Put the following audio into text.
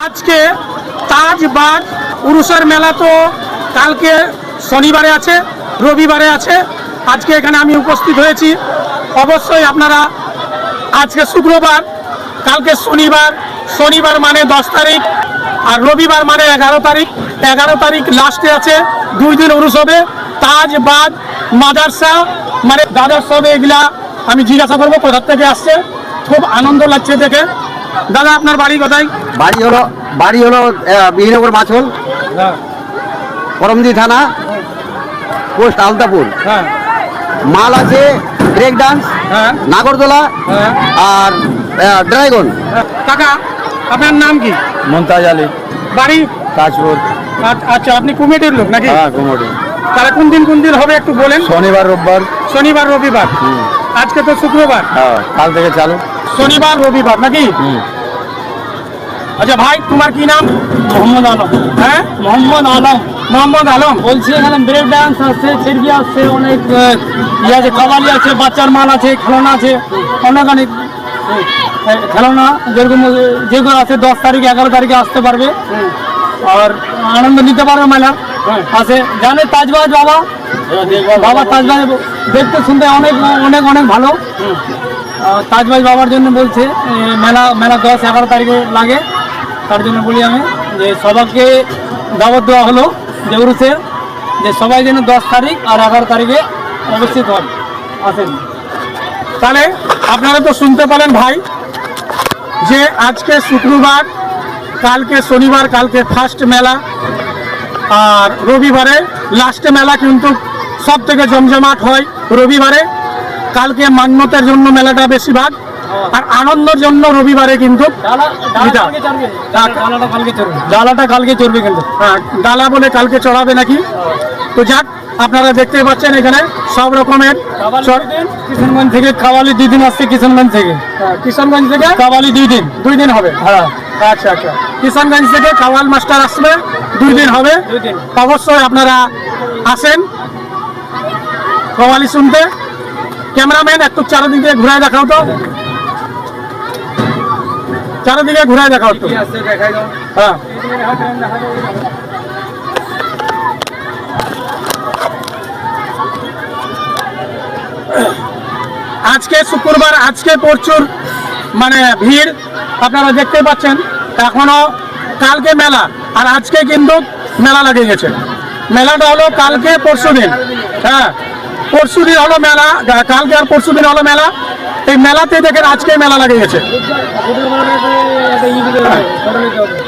আজকে তাজবাগ উরুসের মেলা তো কালকে শনিবারে আছে, রবিবারে আছে। আজকে এখানে আমি উপস্থিত হয়েছি। অবশ্যই আপনারা আজকে শুক্রবার, কালকে শনিবার মানে 10 তারিখ আর রবিবার মানে 11 তারিখ। 11 তারিখ লাস্টে আছে, 2 দিন উরুস হবে। তাজবাগ মাদ্রাসা মানে দাদার সবে এগুলা আমি জিজ্ঞাসা করবো কোথা থেকে আসছে। খুব আনন্দ লাগছে দেখে। দাদা আপনার বাড়ি কোথায়? বাড়ি হলো বিহিনগর মাছল, করমদি থানা, পোস্ট আলতাপুর। হ্যাঁ মাল আছে ব্রেক ডান্স, নাগরদোলা আর ড্রাগন। কাকা আপনার নাম কি? মমতাজ আলী, বাড়ি তাজপুর। আচ্ছা, আপনি কমিটির লোক নাকি? হ্যাঁ, কুমোরি। তাহলে কোন দিন হবে একটু বলেন। শনিবার রোববার। শনিবার রবিবার। আজকে তো শুক্রবার। হ্যাঁ, কাল থেকে চালু। শনিবার রবিবার নাকি? আচ্ছা ভাই, তোমার কি নাম? মোহাম্মদ আলম। হ্যাঁ, মোহাম্মদ আলম। বলছি এখানে ব্রেক ডান্স আছে, চিরগি আছে, অনেক ইয়ে আছে, কাবালি আছে, বাচ্চার মাল আছে, খেলনা আছে, অনেক খেলনা যেগুলো আছে 10 তারিখ 11 তারিখে আসতে পারবে আর আনন্দ নিতে পারবে। মেলা আছে, জানে তাজবাজ বাবা তাজবাজ দেখতে শুনতে অনেক অনেক অনেক ভালো। তাজবাজ বাবার জন্য বলছে মেলা 10-11 তারিখে লাগে। তার জন্য বলি আমি যে সবাইকে দাওয়াত দেওয়া হলো যে উরুসের, যে সবাই যেন 10 তারিখ আর 11 তারিখে অবস্থিত হয়, আসেন। তাহলে আপনারা তো শুনতে পেলেন ভাই, যে আজকে শুক্রবার, কালকে শনিবার, কালকে ফার্স্ট মেলা আর রবিবারে লাস্টে মেলা। কিন্তু সব থেকে জমজমাট হয় রবিবারে। কালকে মান্যতের জন্য মেলাটা বেশিরভাগ, আর আনন্দের জন্য রবিবারে কিন্তু ডালাটা কালকে চড়বে কিন্তু। হ্যাঁ, ডালা বলে কালকে চড়াবে নাকি। তো যাক, আপনারা দেখতে পাচ্ছেন এখানে সব রকমের। কিশনগঞ্জ থেকে কাওয়ালি 2 দিন আসছে, কিশনগঞ্জ থেকে কাওয়ালি 2 দিন হবে। হ্যাঁ, আচ্ছা, কিশনগঞ্জ থেকে কাওয়াল মাস্টার আসবে, 2 দিন হবে। অবশ্যই আপনারা আসেন কাওয়ালি শুনতে। ক্যামেরাম্যান একটু চারিদিকে ঘুরায় দেখাও তো, চারিদিকে ঘুরায় দেখাও তো। হ্যাঁ, আজকে শুক্রবার, আজকে প্রচুর মানে ভিড় আপনারা দেখতে পাচ্ছেন। এখনো কালকে মেলা আর আজকে কিন্তু মেলা লেগে গেছে। মেলাটা হলো কালকে পরশুদিন। হ্যাঁ, পরশুদিন হলো মেলা, কালকে আর পরশুদিন হলো মেলা। এই মেলাতে দেখেন আজকে মেলা লেগে গেছে।